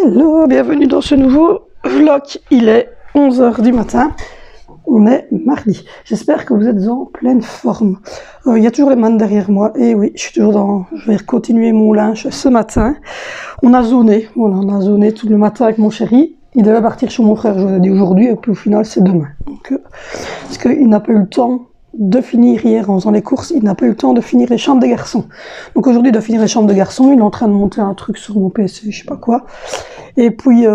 Hello, bienvenue dans ce nouveau vlog. Il est 11 h du matin. On est mardi. J'espère que vous êtes en pleine forme. Il y a toujours les mains derrière moi. Et oui, je suis toujours dans... Je vais continuer mon linge ce matin. On a zoné. Voilà, on a zoné tout le matin avec mon chéri. Il devait partir chez mon frère, je vous ai dit aujourd'hui, et puis au final, c'est demain. Donc, parce qu'il n'a pas eu le temps de finir hier en faisant les courses, il n'a pas eu le temps de finir les chambres des garçons. Donc aujourd'hui, il doit finir les chambres des garçons, il est en train de monter un truc sur mon PC, je sais pas quoi. Et puis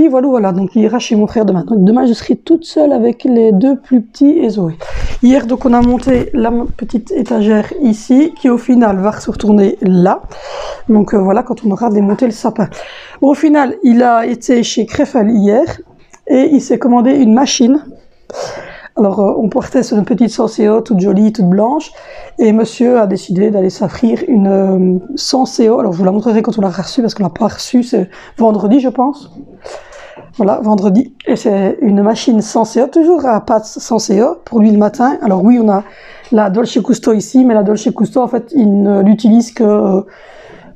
voilà, donc il ira chez mon frère demain. Donc demain, je serai toute seule avec les deux plus petits et Zoé. Hier, donc on a monté la petite étagère ici, qui au final va se retourner là. Donc voilà, quand on aura démonté le sapin. Au final, il a été chez Krefel hier, et il s'est commandé une machine. Alors, on portait sur une petite Senseo, toute jolie, toute blanche, et monsieur a décidé d'aller s'offrir une Senseo. Alors, je vous la montrerai quand on l'a reçue, parce qu'on l'a pas reçue, c'est vendredi, je pense. Voilà, vendredi. Et c'est une machine Senseo, toujours à pâte Senseo, pour lui le matin. Alors oui, on a la Dolce Gusto ici, mais la Dolce Gusto, en fait, il ne l'utilise que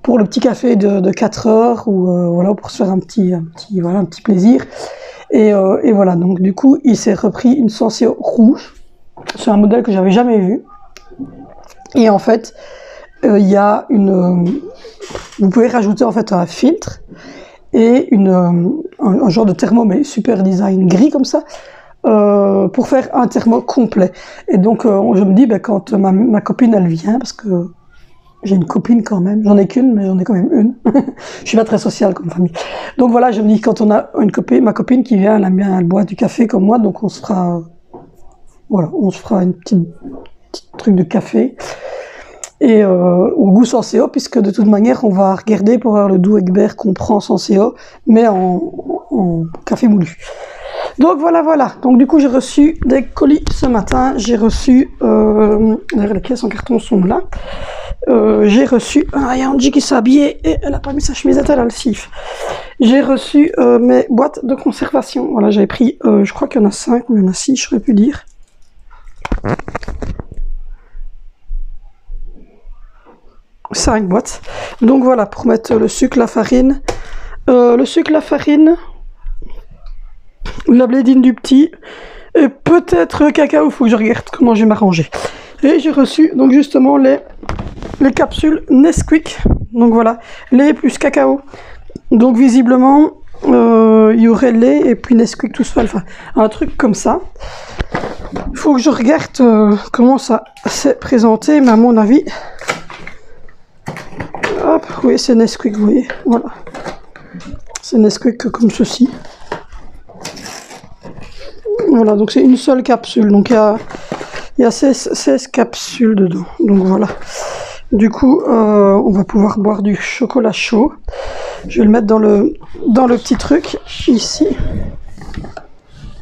pour le petit café de 4 heures, ou voilà, pour se faire un petit plaisir. Et voilà, donc du coup, il s'est repris une Senseo rouge. C'est un modèle que j'avais jamais vu. Et en fait, il y a vous pouvez rajouter en fait un filtre et un genre de thermo, mais super design gris comme ça, pour faire un thermo complet. Et donc, je me dis, quand ma copine, elle vient, parce que j'ai une copine quand même, j'en ai qu'une, mais j'en ai quand même une. Je suis pas très sociale comme famille. Donc voilà, je me dis, quand on a ma copine qui vient, elle aime bien, elle boit du café comme moi, donc on se fera une petite truc de café. Et au goût Senseo, puisque de toute manière, on va regarder pour voir le doux Egbert qu'on prend Senseo, mais en café moulu. Donc voilà. Donc du coup, j'ai reçu des colis ce matin. J'ai reçu, d'ailleurs les caisses en carton sont là. J'ai reçu un Yanji qui s'est habillé et elle a pas mis sa chemisette, elle a le sif. J'ai reçu mes boîtes de conservation. Voilà, j'avais pris, je crois qu'il y en a 5 ou il y en a 6, j'aurais pu dire. 5 boîtes. Donc voilà, pour mettre le sucre, la farine. La blédine du petit. Et peut-être cacao, faut que je regarde comment je vais m'arranger. Et j'ai reçu donc justement les capsules Nesquik. Donc voilà, lait plus cacao. Donc visiblement, il y aurait lait et puis Nesquik tout seul. Enfin, un truc comme ça. Il faut que je regarde comment ça s'est présenté, mais à mon avis... Hop, oui, c'est Nesquik, vous voyez. Voilà. C'est Nesquik comme ceci. Voilà, donc c'est une seule capsule. Donc il y a 16 capsules dedans. Donc voilà. Du coup, on va pouvoir boire du chocolat chaud. Je vais le mettre dans le petit truc, ici.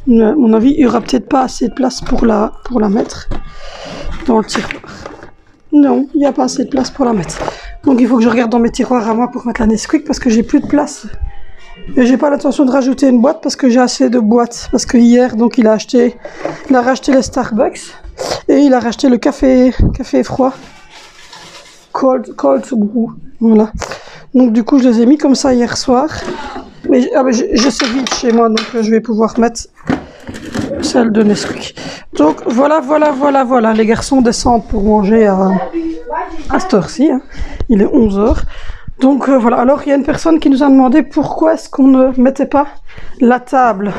À mon avis, il n'y aura peut-être pas assez de place pour la mettre dans le tiroir. Non, il n'y a pas assez de place pour la mettre. Donc il faut que je regarde dans mes tiroirs à moi pour mettre la Nesquik parce que j'ai plus de place. Et j'ai pas l'intention de rajouter une boîte parce que j'ai assez de boîtes. Parce que hier, donc il a racheté les Starbucks et il a racheté le café froid. Cold brew. Voilà. Donc du coup, je les ai mis comme ça hier soir. Mais je sais vite chez moi, donc je vais pouvoir mettre celle de Nesquik. Donc voilà. Les garçons descendent pour manger à cette heure-ci. Hein. Il est 11 h. Donc voilà, alors il y a une personne qui nous a demandé pourquoi est-ce qu'on ne mettait pas la table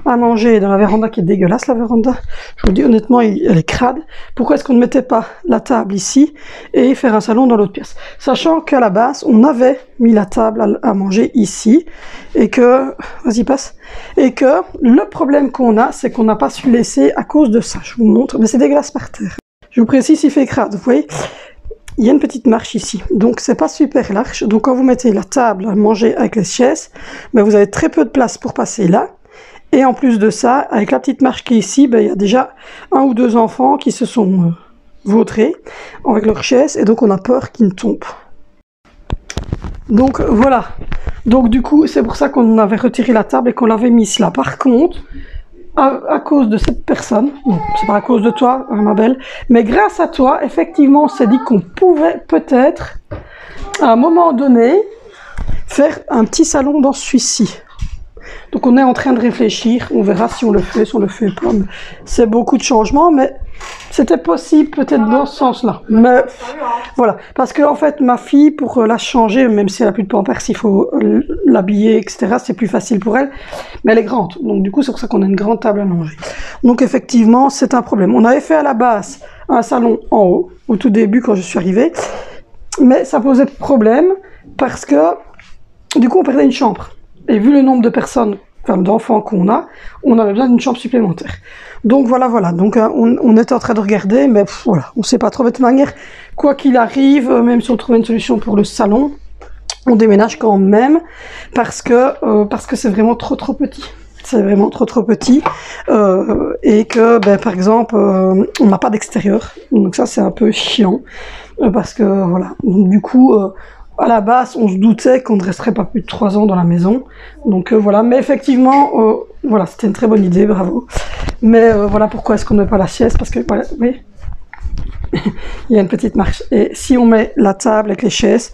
à manger dans la véranda, qui est dégueulasse la véranda. Je vous dis honnêtement, elle est crade. Pourquoi est-ce qu'on ne mettait pas la table ici et faire un salon dans l'autre pièce? Sachant qu'à la base, on avait mis la table à manger ici et que... Vas-y, passe. Et que le problème qu'on a, c'est qu'on n'a pas su laisser à cause de ça. Je vous montre, mais c'est dégueulasse par terre. Je vous précise, il fait crade, vous voyez. Il y a une petite marche ici, donc c'est pas super large. Donc quand vous mettez la table à manger avec les chaises, vous avez très peu de place pour passer là. Et en plus de ça, avec la petite marche qui est ici, il y a déjà 1 ou 2 enfants qui se sont vautrés avec leurs chaises, et donc on a peur qu'ils ne tombent. Donc voilà. Donc du coup, c'est pour ça qu'on avait retiré la table et qu'on l'avait mise là. Par contre, à cause de cette personne, non, c'est pas à cause de toi, ma belle, mais grâce à toi, effectivement, on s'est dit qu'on pouvait peut-être, à un moment donné, faire un petit salon dans celui-ci. Donc on est en train de réfléchir, on verra si on le fait pas. C'est beaucoup de changements, mais c'était possible peut-être dans ce sens-là. Mais voilà, parce que en fait ma fille, pour la changer, même si elle a plus de pampers, il faut l'habiller, etc. C'est plus facile pour elle, mais elle est grande. Donc du coup c'est pour ça qu'on a une grande table à manger. Donc effectivement c'est un problème. On avait fait à la base un salon en haut, au tout début quand je suis arrivée, mais ça posait problème parce que du coup on perdait une chambre. Et vu le nombre de personnes, enfin d'enfants qu'on a, on avait besoin d'une chambre supplémentaire. Donc voilà. Donc on est en train de regarder, mais voilà, on ne sait pas trop. De toute manière, quoi qu'il arrive, même si on trouve une solution pour le salon, on déménage quand même parce que c'est vraiment trop petit. C'est vraiment trop petit et que par exemple on n'a pas d'extérieur. Donc ça c'est un peu chiant parce que voilà. Donc du coup à la base, on se doutait qu'on ne resterait pas plus de 3 ans dans la maison. Donc voilà, mais effectivement, voilà, c'était une très bonne idée, bravo. Mais voilà pourquoi est-ce qu'on ne met pas la chaise, parce que, voilà, vous voyez, il y a une petite marche. Et si on met la table avec les chaises,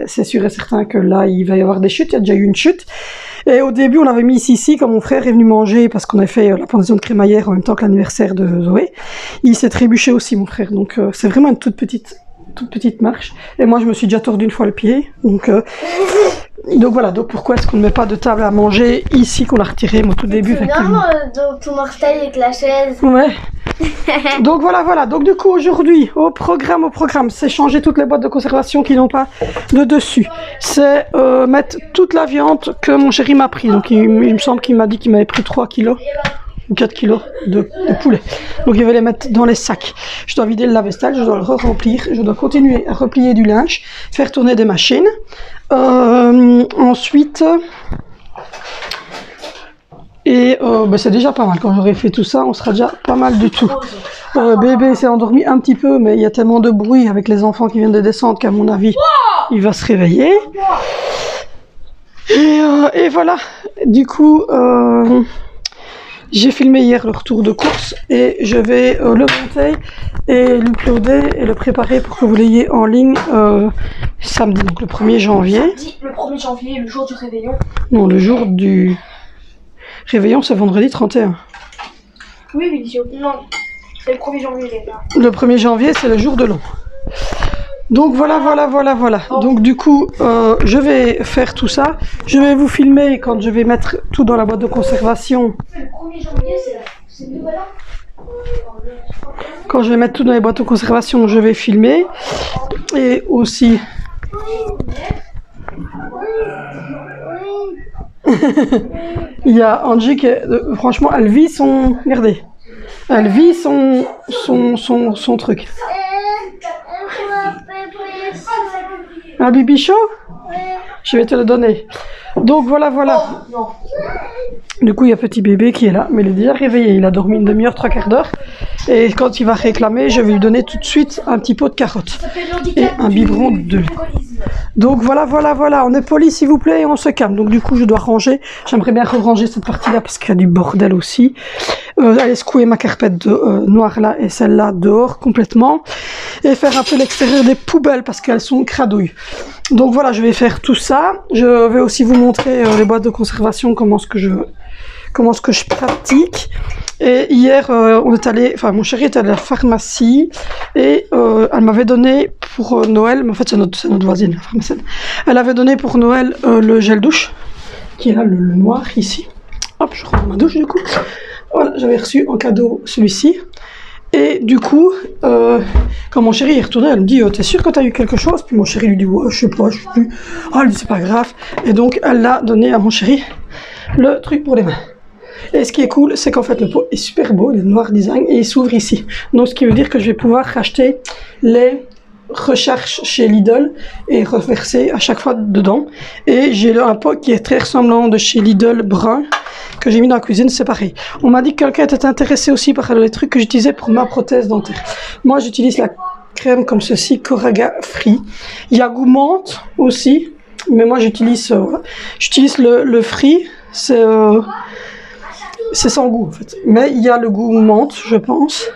c'est sûr et certain que là, il va y avoir des chutes. Il y a déjà eu une chute. Et au début, on l'avait mis ici, quand mon frère est venu manger, parce qu'on a fait la pendaison de crémaillère en même temps que l'anniversaire de Zoé. Il s'est trébuché aussi, mon frère. Donc c'est vraiment une toute petite marche, et moi je me suis déjà tordu une fois le pied, donc voilà. Donc pourquoi est-ce qu'on ne met pas de table à manger ici, qu'on a retiré moi tout début effectivement. Donc ton orteil avec la chaise. Ouais. Donc voilà. Donc du coup aujourd'hui au programme, c'est changer toutes les boîtes de conservation qui n'ont pas de dessus. C'est mettre toute la viande que mon chéri m'a pris. Donc il me semble qu'il m'a dit qu'il m'avait pris 3 kilos. 4 kilos de poulet. Donc il va les mettre dans les sacs. Je dois vider le lave-vaisselle, je dois le remplir, je dois continuer à replier du linge, faire tourner des machines. Ensuite, c'est déjà pas mal. Quand j'aurai fait tout ça, on sera déjà pas mal du tout. Bébé s'est endormi un petit peu, mais il y a tellement de bruit avec les enfants qui viennent de descendre qu'à mon avis, il va se réveiller. Et voilà. Du coup, j'ai filmé hier le retour de course et je vais le monter et l'uploader et le préparer pour que vous l'ayez en ligne samedi, donc le 1er janvier. Samedi, le 1er janvier, le jour du réveillon. Non, le jour du réveillon, c'est vendredi 31. Oui, non, c'est le 1er janvier, les gars. Le 1er janvier, c'est le jour de l'an. Donc voilà. Donc du coup, je vais faire tout ça. Je vais vous filmer quand je vais mettre tout dans la boîte de conservation. Le 1er janvier, c'est le nouvel an. Quand je vais mettre tout dans les boîtes de conservation, je vais filmer. Et aussi... Il y a Angie qui, franchement, elle vit son... Regardez. Elle vit son truc. Un bibichon? Je vais te le donner. Donc voilà. Du coup, il y a petit bébé qui est là, mais il est déjà réveillé. Il a dormi une demi-heure, 3/4 d'heure. Et quand il va réclamer, je vais lui donner tout de suite un petit pot de carottes et un biberon de lait. Donc voilà. On est poli, s'il vous plaît, et on se calme. Donc du coup, je dois ranger. J'aimerais bien ranger cette partie-là parce qu'il y a du bordel aussi. Aller secouer ma carpette noire là et celle-là dehors complètement. Et faire un peu l'extérieur des poubelles parce qu'elles sont cradouilles. Donc voilà, je vais faire tout ça. Je vais aussi vous montrer les boîtes de conservation, comment ce que je pratique. Et hier, mon chéri était à la pharmacie et elle m'avait donné pour Noël, mais en fait c'est notre voisine, la pharmacienne. Elle avait donné pour Noël le gel douche, qui est là, le noir ici. Hop, je rends ma douche du coup. Voilà, j'avais reçu en cadeau celui-ci. Et du coup, quand mon chéri est retourné, elle me dit t'es sûr que t'as eu quelque chose? Puis mon chéri lui dit ouais, je sais plus. Ah, elle dit c'est pas grave. Et donc elle l'a donné à mon chéri le truc pour les mains. Et ce qui est cool, c'est qu'en fait le pot est super beau, il est noir design et il s'ouvre ici. Donc ce qui veut dire que je vais pouvoir racheter les recharges chez Lidl et reverser à chaque fois dedans. Et j'ai un pot qui est très ressemblant de chez Lidl brun que j'ai mis dans la cuisine, c'est pareil. On m'a dit que quelqu'un était intéressé aussi par les trucs que j'utilisais pour ma prothèse dentaire. Moi j'utilise la crème comme ceci, Coraga Free. Il y a goût menthe aussi, mais moi j'utilise le Free, c'est sans goût en fait. Mais il y a le goût menthe, je pense.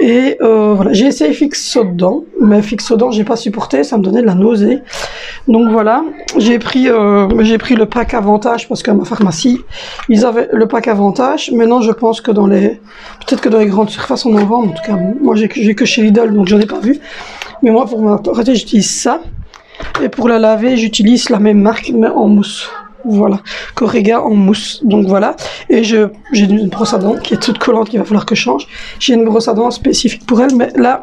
Et voilà, j'ai essayé Fixodent, mais Fixodent j'ai pas supporté, ça me donnait de la nausée. Donc voilà, j'ai pris le pack Avantage parce qu'à ma pharmacie ils avaient le pack Avantage. Maintenant je pense que peut-être que dans les grandes surfaces on en vend, en tout cas moi j'ai que chez Lidl donc j'en ai pas vu. Mais moi pour m'arrêter j'utilise ça. Et pour la laver j'utilise la même marque mais en mousse. Voilà, Correga en mousse. Donc voilà, et j'ai une brosse à dents qui est toute collante qu'il va falloir que je change. J'ai une brosse à dents spécifique pour elle, mais là,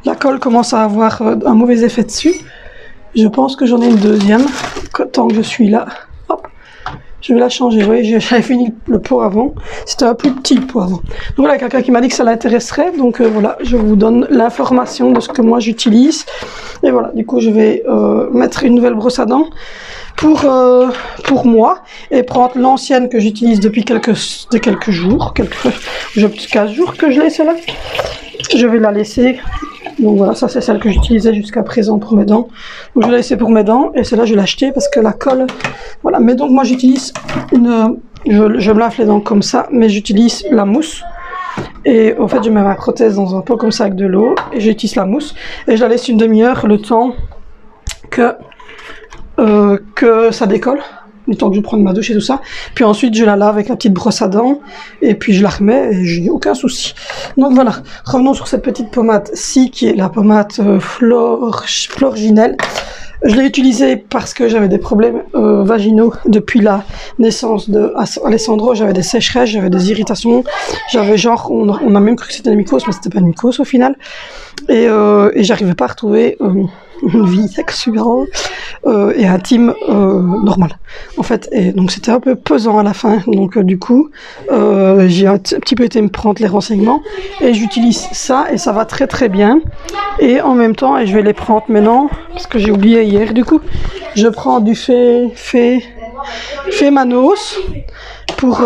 la colle commence à avoir un mauvais effet dessus. Je pense que j'en ai une deuxième, tant que je suis là. Hop, je vais la changer. Vous voyez, j'avais fini le pot avant. C'était un plus petit pot avant. Donc voilà, quelqu'un qui m'a dit que ça l'intéresserait. Donc voilà, je vous donne l'information de ce que moi j'utilise. Et voilà, du coup, je vais mettre une nouvelle brosse à dents pour moi et prendre l'ancienne que j'utilise depuis quelques jours, 15 jours que je l'ai celle-là. Je vais la laisser. Donc voilà, ça c'est celle que j'utilisais jusqu'à présent pour mes dents. Donc je vais la laisser pour mes dents et celle-là je l'ai achetée parce que la colle, voilà. Mais donc moi j'utilise je me lave les dents comme ça, mais j'utilise la mousse. Et en fait je mets ma prothèse dans un pot comme ça avec de l'eau et j'utilise la mousse et je la laisse une demi-heure le temps que ça décolle, le temps que je prends ma douche et tout ça. Puis ensuite je la lave avec la petite brosse à dents et puis je la remets et j'ai aucun souci. Donc voilà, revenons sur cette petite pommade-ci qui est la pommade Florginelle. Je l'ai utilisée parce que j'avais des problèmes vaginaux depuis la naissance de Alessandro. J'avais des sécheresses, j'avais des irritations, j'avais genre, on a même cru que c'était une mycose, mais c'était pas une mycose au final. Et j'arrivais pas à retrouver une vie sexuelle et intime normale en fait, et donc c'était un peu pesant à la fin. Donc du coup j'ai un petit peu été me prendre les renseignements et j'utilise ça et ça va très très bien. Et en même temps, et je vais les prendre maintenant parce que j'ai oublié hier, du coup je prends du Manos pour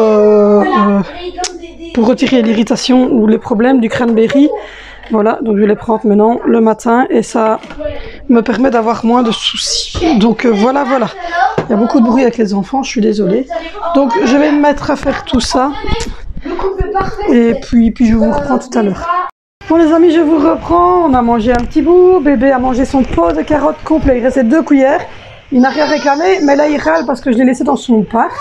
retirer l'irritation ou les problèmes du cranberry. Voilà, donc je vais les prendre maintenant le matin et ça me permet d'avoir moins de soucis. Donc voilà. Il y a beaucoup de bruit avec les enfants, je suis désolée. Donc je vais me mettre à faire tout ça et puis je vous reprends tout à l'heure. Bon les amis, je vous reprends. On a mangé un petit bout, bébé a mangé son pot de carottes complet. Il restait 2 cuillères, il n'a rien réclamé, mais là il râle parce que je l'ai laissé dans son parc.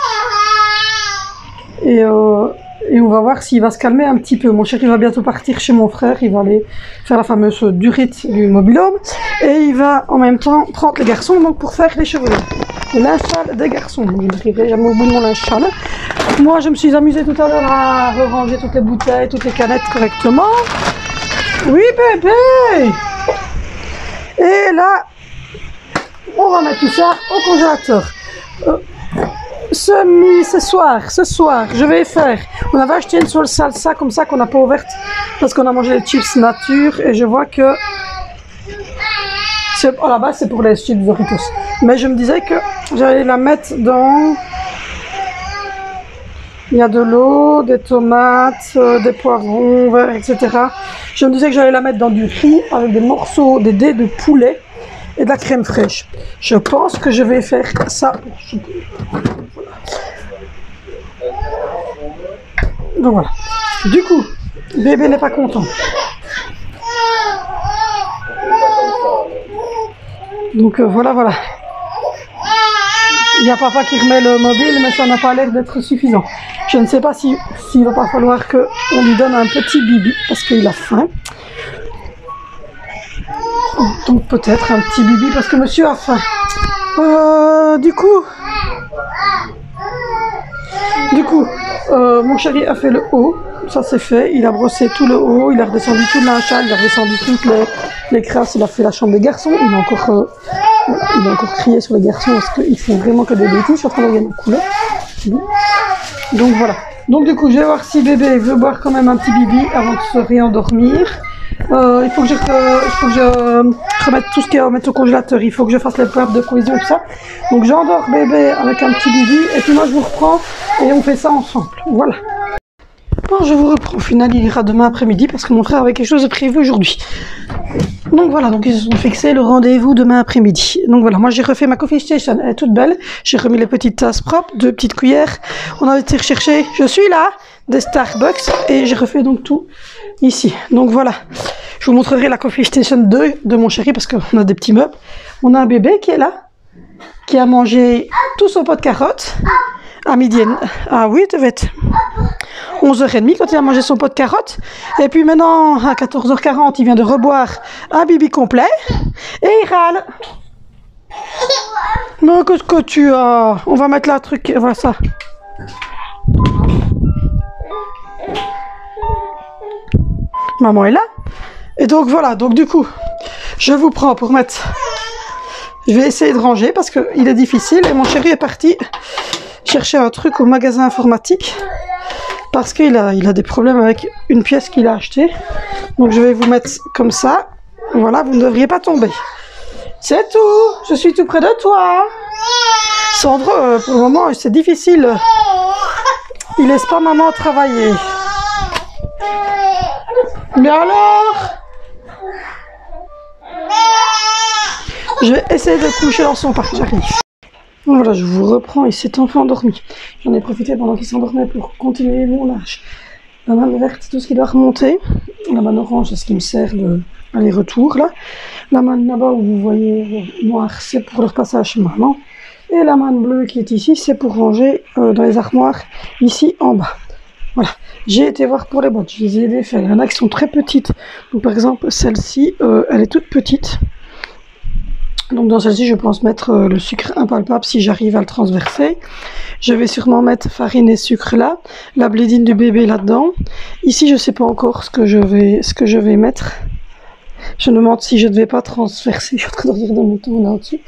Et on va voir s'il va se calmer un petit peu. Mon chéri va bientôt partir chez mon frère. Il va aller faire la fameuse durite du mobil-home. Et il va en même temps prendre les garçons donc pour faire les cheveux. Le linge sale des garçons. Je n'arriverai jamais au bout de mon linge sale. Moi, je me suis amusée tout à l'heure à ranger toutes les bouteilles, toutes les canettes correctement. Oui, bébé! Et là, on va mettre tout ça au congélateur. Ce soir, je vais faire. On avait acheté une seule salsa comme ça qu'on n'a pas ouverte parce qu'on a mangé les chips nature et je vois que à la base c'est pour les chips Doritos. Mais je me disais que j'allais la mettre dans. Il y a de l'eau, des tomates, des poivrons verts, etc. Je me disais que j'allais la mettre dans du riz avec des morceaux, des dés de poulet et de la crème fraîche. Je pense que je vais faire ça. Donc voilà. Du coup, bébé n'est pas content. Donc voilà. Il y a papa qui remet le mobile, mais ça n'a pas l'air d'être suffisant. Je ne sais pas s'il va pas falloir qu'on lui donne un petit bibi parce qu'il a faim. Donc peut-être un petit bibi parce que monsieur a faim. Du coup, mon chéri a fait le haut, ça c'est fait, il a brossé tout le haut, il a redescendu tout le linge sale, il a redescendu toutes les crasses, il a fait la chambre des garçons, il a encore crié sur les garçons parce qu'ils font vraiment que des bêtises, je suis en train de regarder ma couleur. Donc voilà. Donc du coup, je vais voir si bébé veut boire quand même un petit bibi avant de se réendormir. Il faut que je remette tout ce qu'il y a à mettre au congélateur, il faut que je fasse les preuves de provision et tout ça. Donc j'endors bébé avec un petit bibi et puis moi je vous reprends et on fait ça ensemble. Voilà. Bon, je vous reprends. Au final, il ira demain après-midi parce que mon frère avait quelque chose de prévu aujourd'hui. Donc voilà, donc ils se sont fixés le rendez-vous demain après-midi. Donc voilà, moi j'ai refait ma coffee station, elle est toute belle. J'ai remis les petites tasses propres, 2 petites cuillères. On a été rechercher, je suis là, des Starbucks et j'ai refait donc tout ici. Donc voilà, je vous montrerai la Coffee Station 2 de mon chéri parce qu'on a des petits meubles. On a un bébé qui est là, qui a mangé tout son pot de carottes à midi. Ah oui, tu devais être 11h30 quand il a mangé son pot de carottes. Et puis maintenant, à 14h40, il vient de reboire un bibi complet et il râle. Mais qu'est-ce que tu as? On va mettre là un truc, voilà ça. Maman est là. Et donc voilà, donc du coup, je vous prends pour mettre... Je vais essayer de ranger parce qu'il est difficile. Et mon chéri est parti chercher un truc au magasin informatique. Parce qu'il a des problèmes avec une pièce qu'il a achetée. Donc je vais vous mettre comme ça. Voilà, vous ne devriez pas tomber. C'est tout. Je suis tout près de toi. Sandre, pour le moment, c'est difficile. Il laisse pas maman travailler. Mais alors? Je vais essayer de le coucher dans son parc, j'arrive. Voilà, je vous reprends, il s'est enfin endormi. J'en ai profité pendant qu'il s'endormait pour continuer mon lâche. La manne verte, c'est tout ce qui doit remonter. La manne orange, c'est ce qui me sert de aller-retour, là. La manne là-bas, où vous voyez noir, c'est pour le repassage chez maman. Et la manne bleue qui est ici, c'est pour ranger dans les armoires, ici en bas. Voilà, j'ai été voir pour les boîtes, je les ai défaites. Il y en a qui sont très petites. Donc par exemple, celle-ci, elle est toute petite. Donc dans celle-ci, je pense mettre le sucre impalpable si j'arrive à le transverser. Je vais sûrement mettre farine et sucre là, la blédine du bébé là-dedans. Ici, je sais pas encore ce que je vais mettre. Je me demande si je ne devais pas transverser. Je suis en train de regarder mon temps là au-dessus.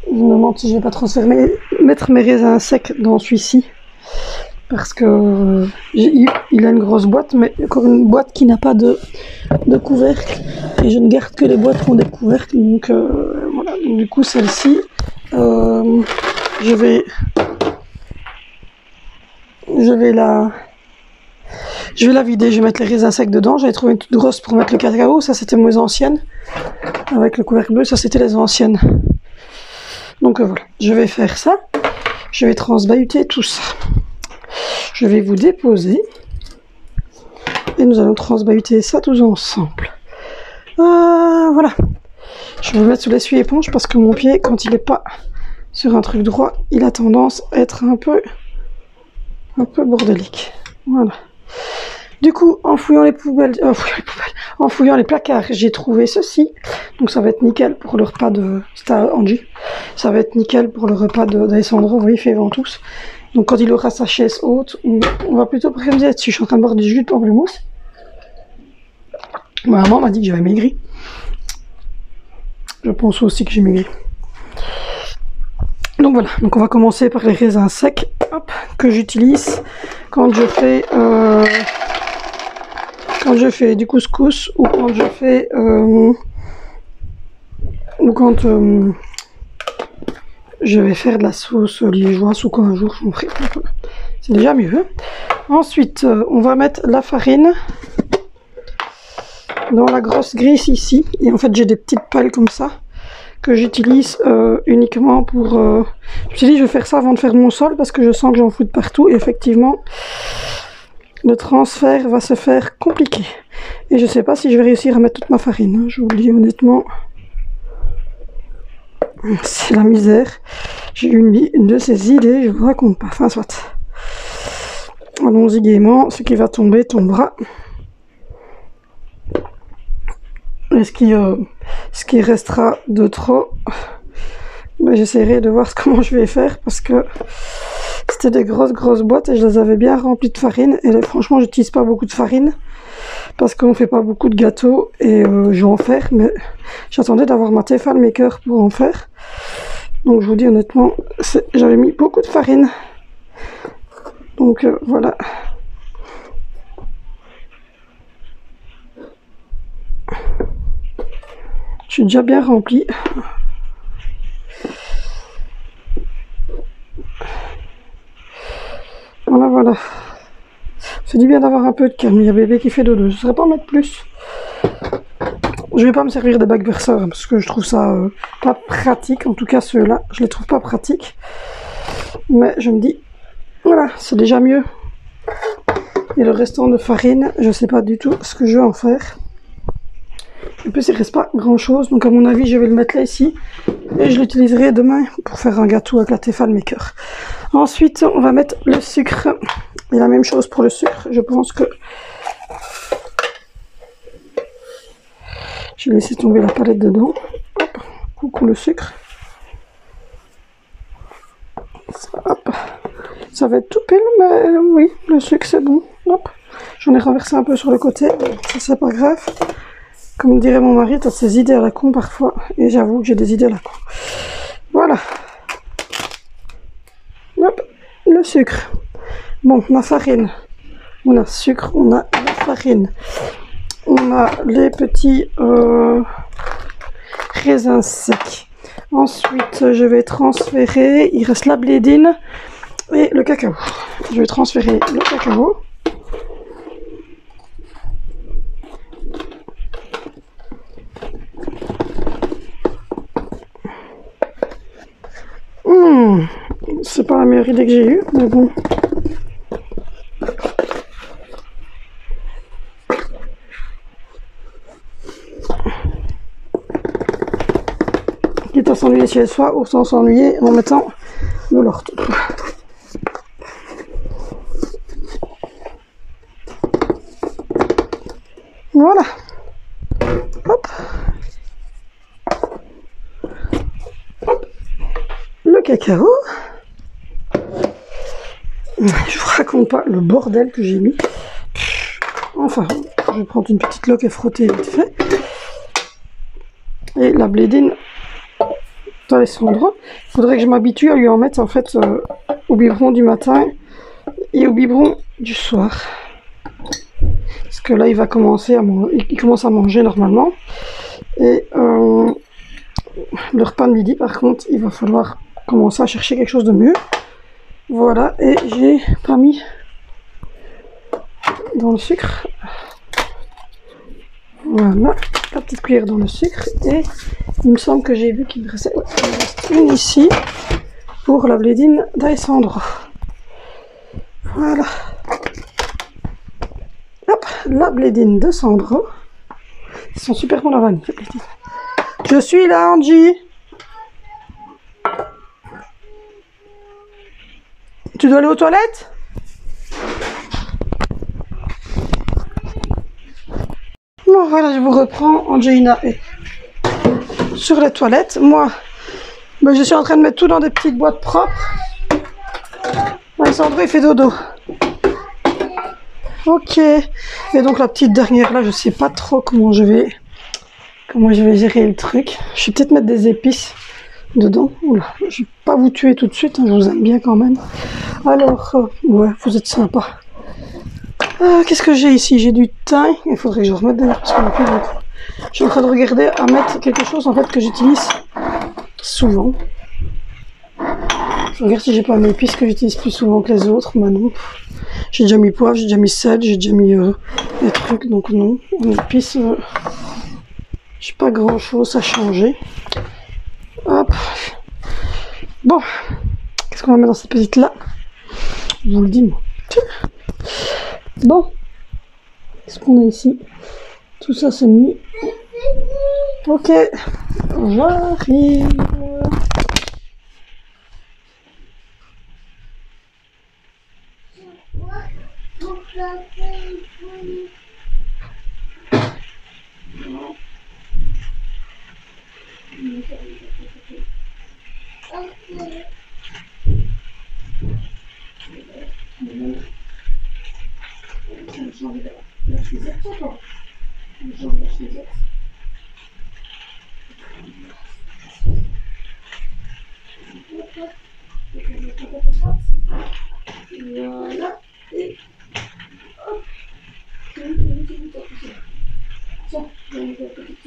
Je me demande si je ne vais pas transférer, mettre mes raisins secs dans celui-ci. Parce que il a une grosse boîte, mais encore une boîte qui n'a pas de couvercle. Et je ne garde que les boîtes qui ont des couvercles. Donc voilà, donc, du coup celle-ci, je vais la vider, je vais mettre les raisins secs dedans. J'avais trouvé une toute grosse pour mettre le cacao, ça c'était mes anciennes. Avec le couvercle bleu, ça c'était les anciennes. Donc voilà, je vais faire ça. Je vais transbahuter tout ça. Je vais vous déposer. Et nous allons transbahuter ça tous ensemble. Voilà. Je vais me mettre sous l'essuie-éponge parce que mon pied, quand il n'est pas sur un truc droit, il a tendance à être un peu bordélique. Voilà. Du coup, en fouillant les poubelles, en fouillant les placards, j'ai trouvé ceci. Donc ça va être nickel pour le repas de... C'était à Angie. Ça va être nickel pour le repas d'Alessandro. Vous voyez, il fait vent tous. Donc quand il aura sa chaise haute, on va plutôt prévenir dessus. Je suis en train de boire du jus de pamplemousse. Ma maman m'a dit que j'avais maigri. Je pense aussi que j'ai maigri. Donc voilà, donc on va commencer par les raisins secs, hop, que j'utilise quand je fais du couscous ou quand je fais je vais faire de la sauce liégeoise ou quand un jour je m'en ferai. C'est déjà mieux. Hein. Ensuite, on va mettre la farine dans la grosse grisse ici. Et en fait, j'ai des petites pales comme ça que j'utilise uniquement pour... Je me suis dit, je vais faire ça avant de faire mon sol parce que je sens que j'en fous de partout. Et effectivement, le transfert va se faire compliqué. Et je sais pas si je vais réussir à mettre toute ma farine. Hein. Je vous le dis honnêtement. C'est la misère. J'ai eu une de ces idées, je vous raconte pas. Enfin, soit. Allons-y gaiement. Ce qui va tomber, tombera. Et ce qui restera de trop, ben, j'essaierai de voir comment je vais faire parce que c'était des grosses boîtes et je les avais bien remplies de farine. Et là, franchement, j'utilise pas beaucoup de farine parce qu'on fait pas beaucoup de gâteaux et je vais en faire. Mais j'attendais d'avoir ma Tefal Maker pour en faire. Donc je vous dis honnêtement, j'avais mis beaucoup de farine. Donc voilà. Je suis déjà bien remplie. Voilà. C'est du bien d'avoir un peu de calme. Il y a bébé qui fait dodo. Je ne saurais pas en mettre plus. Je vais pas me servir des bacs verseurs parce que je trouve ça pas pratique. En tout cas, ceux-là, je les trouve pas pratiques. Mais je me dis, voilà, c'est déjà mieux Et le restant de farine, je sais pas du tout ce que je vais en faire. En plus, il reste pas grand chose, donc à mon avis, je vais le mettre là ici. Et je l'utiliserai demain pour faire un gâteau avec la Tefal Maker. Ensuite, on va mettre le sucre. Et la même chose pour le sucre. Je pense que je vais laisser tomber la palette dedans. Hop, coucou le sucre. Hop. Ça va être tout pile, mais oui, le sucre c'est bon. Hop. J'en ai renversé un peu sur le côté, ça c'est pas grave. Comme dirait mon mari, t'as ses idées à la con parfois. Et j'avoue que j'ai des idées à la con. Voilà. Hop, le sucre. Bon, ma farine. On a sucre, on a la farine. On a les petits raisins secs. Ensuite, je vais transférer, il reste la blédine et le cacao. Je vais transférer le cacao. C'est pas la meilleure idée que j'ai eue, mais bon. Quitte à s'ennuyer chez soi, ou sans s'ennuyer en mettant de l'ortie. Voilà. Hop. Hop. Le cacao. Je vous raconte pas le bordel que j'ai mis. Enfin, je vais prendre une petite loque et frotter vite fait. Et la blédine d'Alessandro. Il faudrait que je m'habitue à lui en mettre en fait au biberon du matin et au biberon du soir. Parce que là il va commencer à manger, il commence à manger normalement. Et le repas de midi par contre, il va falloir commencer à chercher quelque chose de mieux. Voilà, et j'ai pas mis dans le sucre. Voilà, la petite cuillère dans le sucre. Et il me semble que j'ai vu qu'il me restait une ici pour la blédine d'Alessandro. Voilà. Hop, la blédine de Sandro. Ils sont super bons la vanille, les blédines. Je suis là, Angie. Tu dois aller aux toilettes? Bon, voilà, je vous reprends. Angelina est sur les toilettes. Moi, ben, je suis en train de mettre tout dans des petites boîtes propres. Alessandro, il fait dodo. Ok. Et donc, la petite dernière, là, je sais pas trop comment je vais gérer le truc. Je vais peut-être mettre des épices dedans. Oula, je vais pas vous tuer tout de suite, hein, je vous aime bien quand même. Alors, ouais, vous êtes sympa. Qu'est-ce que j'ai ici? J'ai du thym. Il faudrait que je remette d'ailleurs parce qu'on a plus beaucoup. Je suis en train de regarder à mettre quelque chose en fait que j'utilise souvent. Je regarde si j'ai pas mes épices que j'utilise plus souvent que les autres. Mais non. J'ai déjà mis poivre, j'ai déjà mis sel, j'ai déjà mis des trucs. Donc non, en épices, j'ai pas grand chose à changer. Hop. Bon. Qu'est-ce qu'on va mettre dans cette petite là? Je vous le dis moi. Bon, qu'est-ce qu'on a ici? Tout ça c'est mis. Ok, j'arrive. Voilà, et hop. Tiens, je vais mettre la petite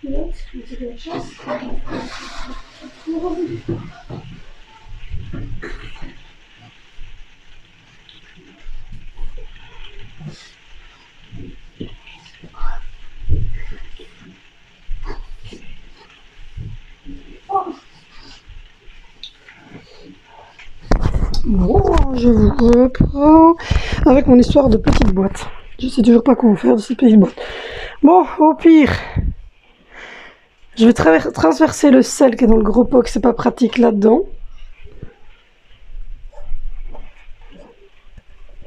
note, c'est la chance. Voilà. Je vous reprends avec mon histoire de petite boîte. Je sais toujours pas comment faire de cette petite boîte. Bon, au pire, je vais transverser le sel qui est dans le gros pot, que c'est pas pratique là-dedans.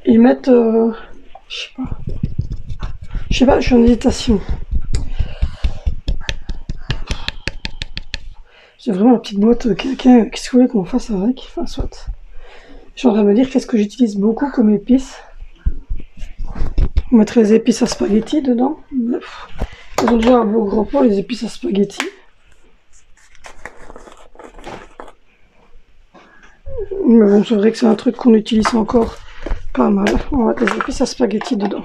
Et mettre, je sais pas, je suis en hésitation. J'ai vraiment la petite boîte, quelqu'un, qu'est-ce que vous voulez qu'on fasse avec? Enfin, soit. Je suis en train de me dire qu'est-ce que j'utilise beaucoup comme épices. On mettrait les épices à spaghetti dedans. Bref. Ils ont déjà un beau gros pot, les épices à spaghetti. Mais bon, c'est vrai que c'est un truc qu'on utilise encore pas mal. On va mettre les épices à spaghetti dedans.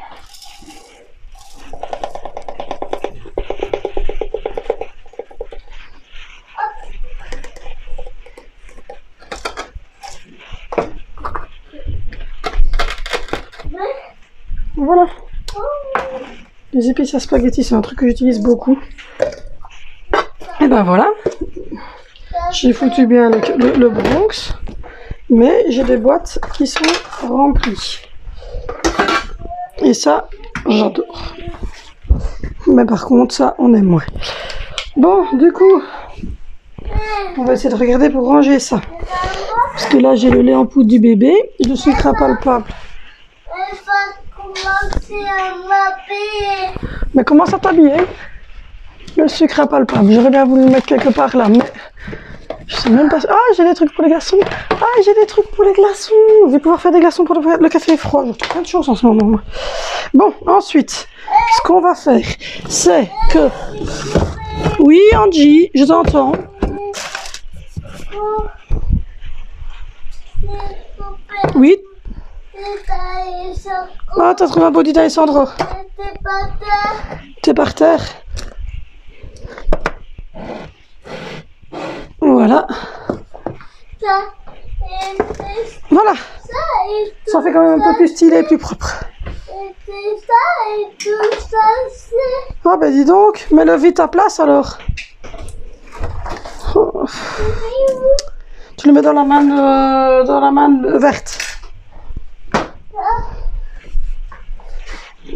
Voilà. Les épices à spaghetti, c'est un truc que j'utilise beaucoup. Et ben voilà. J'ai foutu bien le Bronx. Mais j'ai des boîtes qui sont remplies. Et ça, j'adore. Mais par contre, ça, on aime moins. Bon, du coup, on va essayer de regarder pour ranger ça. Parce que là, j'ai le lait en poudre du bébé, le sucre impalpable. Il faut commencer à m'habiller. Mais commence à t'habiller. Le sucre impalpable. J'aurais bien voulu le mettre quelque part là, mais je sais même pas. Ah, j'ai des trucs pour les glaçons. Ah, j'ai des trucs pour les glaçons. Je vais pouvoir faire des glaçons pour le café froid. Je trouve plein de choses en ce moment. Bon, ensuite, ce qu'on va faire, c'est que... Oui, Angie, je t'entends. Oui. Ah, t'as trouvé un beau détail, Sandro. T'es par terre. Voilà. Voilà. Ça fait quand même un peu plus stylé et plus propre. Ah ben dis donc, mets-le vite à place alors. Oh. Tu le mets dans la main verte.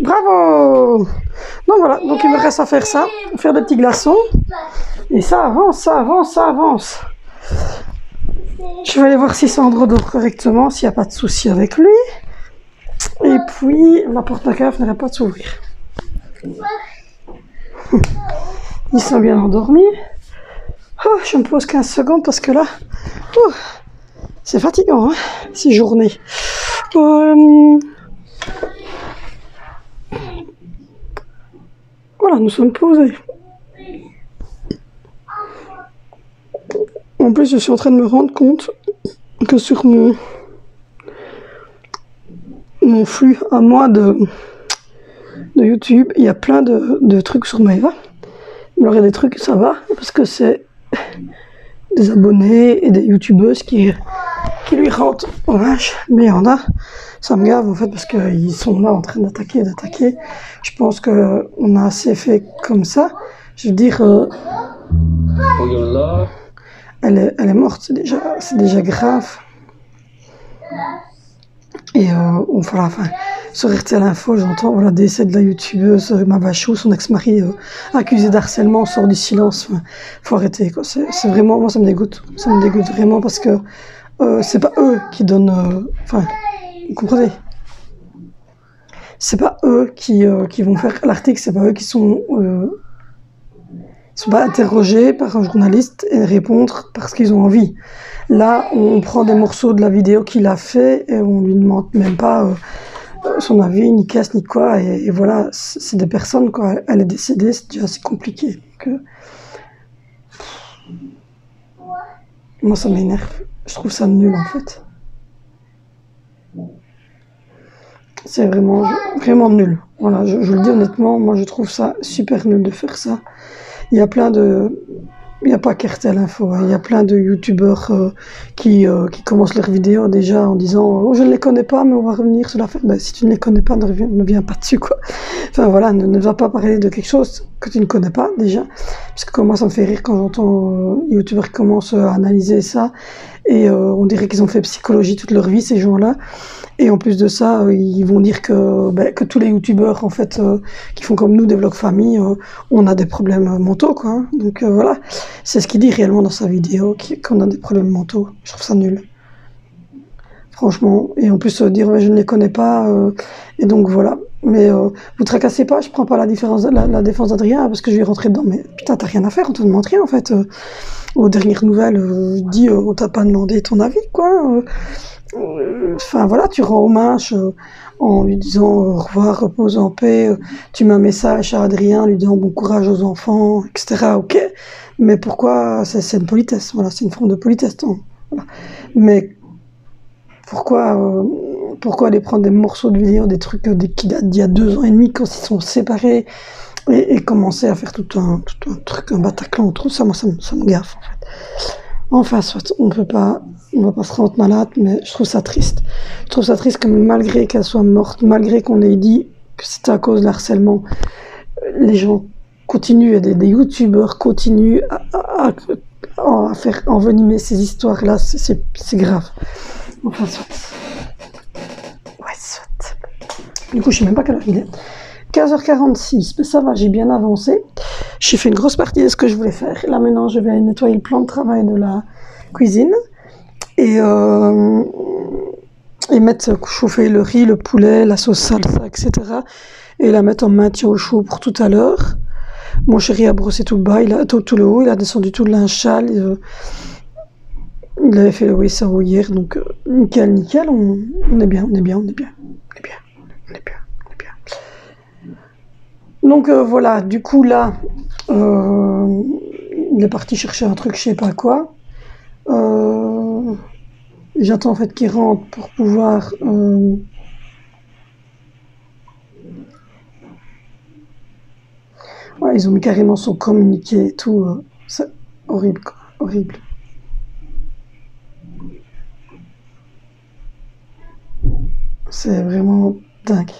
Bravo. Donc voilà, donc il me reste à faire ça, faire des petits glaçons. Et ça avance, ça avance, ça avance. Je vais aller voir si Sandro dort correctement, s'il n'y a pas de souci avec lui. Et puis, la porte à cave n'arrête pas de s'ouvrir. Ils sont bien endormis. Oh, je me pose 15 secondes parce que là, c'est fatigant, hein, ces journées. Voilà, nous sommes posés. En plus, je suis en train de me rendre compte que sur mon flux à moi de YouTube, il y a plein de trucs sur Maëva. Alors il y a des trucs, ça va, parce que c'est des abonnés et des youtubeuses qui lui rendent hommage. Mais il y en a, ça me gave en fait, parce qu'ils sont là en train d'attaquer. Je pense qu'on a assez fait comme ça. Je veux dire, elle est morte, c'est déjà grave. Et voilà, enfin, sur RTL Info, j'entends voilà, décès de la youtubeuse Mavachou, son ex-mari accusé d'harcèlement, sort du silence. Enfin, faut arrêter, quoi. C'est vraiment, moi ça me dégoûte vraiment parce que c'est pas eux qui donnent, enfin, vous comprenez? C'est pas eux qui vont faire l'article, c'est pas eux qui sont pas interrogés par un journaliste et répondre parce qu'ils ont envie. Là, on prend des morceaux de la vidéo qu'il a fait et on lui demande même pas son avis, ni casse, ni quoi. Et voilà, c'est des personnes, quoi. Elle est décédée, c'est déjà assez compliqué. Donc, moi, ça m'énerve. Je trouve ça nul, en fait. C'est vraiment, vraiment nul. Voilà, je le dis honnêtement, moi, je trouve ça super nul de faire ça. Il y a plein de Il n'y a pas qu'RTL Info, hein. Il y a plein de youtubeurs qui commencent leurs vidéos déjà en disant oh, je ne les connais pas, mais on va revenir sur l'affaire. Ben, si tu ne les connais pas, ne viens pas dessus, quoi. Enfin voilà, ne va pas parler de quelque chose que tu ne connais pas déjà. Parce que moi, ça me fait rire quand j'entends youtubeurs qui commencent à analyser ça. Et on dirait qu'ils ont fait psychologie toute leur vie, ces gens-là. Et en plus de ça, ils vont dire que tous les youtubeurs, en fait, qui font comme nous, des vlogs famille, on a des problèmes mentaux, quoi. Hein. Donc voilà, c'est ce qu'il dit réellement dans sa vidéo, qu'on a des problèmes mentaux. Je trouve ça nul. Franchement. Et en plus, dire je ne les connais pas, et donc voilà. Mais vous tracassez pas, je prends pas la défense d'Adrien, parce que je vais rentrer dedans. Mais putain, t'as rien à faire, on te demande rien, en fait. Aux dernières nouvelles, dis, on t'a pas demandé ton avis, quoi. Enfin voilà, tu rends hommage en lui disant au revoir, repose en paix. Tu mets un message à Adrien lui disant bon courage aux enfants, etc. Ok, mais pourquoi c'est une politesse, voilà, c'est une forme de politesse. Hein, voilà. Mais pourquoi aller prendre des morceaux de vidéo, des trucs qui datent d'il y a 2 ans et demi quand ils sont séparés et commencer à faire tout un truc, un Bataclan autour, ça, moi ça me gaffe en fait. Enfin, soit, on va pas se rendre malade, mais je trouve ça triste. Je trouve ça triste que malgré qu'elle soit morte, malgré qu'on ait dit que c'était à cause de l'harcèlement, les gens continuent, des youtubeurs continuent à faire envenimer ces histoires-là, c'est grave. Enfin, soit. Ouais, soit. Du coup, je sais même pas quelle heure il est. 15h46, mais ça va, j'ai bien avancé. J'ai fait une grosse partie de ce que je voulais faire. Là, maintenant, je vais nettoyer le plan de travail de la cuisine et mettre chauffer le riz, le poulet, la sauce salsa, etc. Et la mettre en maintien au chaud pour tout à l'heure. Mon chéri a brossé tout le bas, tout le haut, il a descendu tout le linge sale. Il avait fait le vaisselle hier, donc nickel, on est bien. Donc voilà, du coup là, il est parti chercher un truc, je sais pas quoi. J'attends en fait qu'il rentre pour pouvoir... Ouais, ils ont mis carrément son communiqué et tout. C'est horrible, quoi. Horrible. C'est vraiment dingue.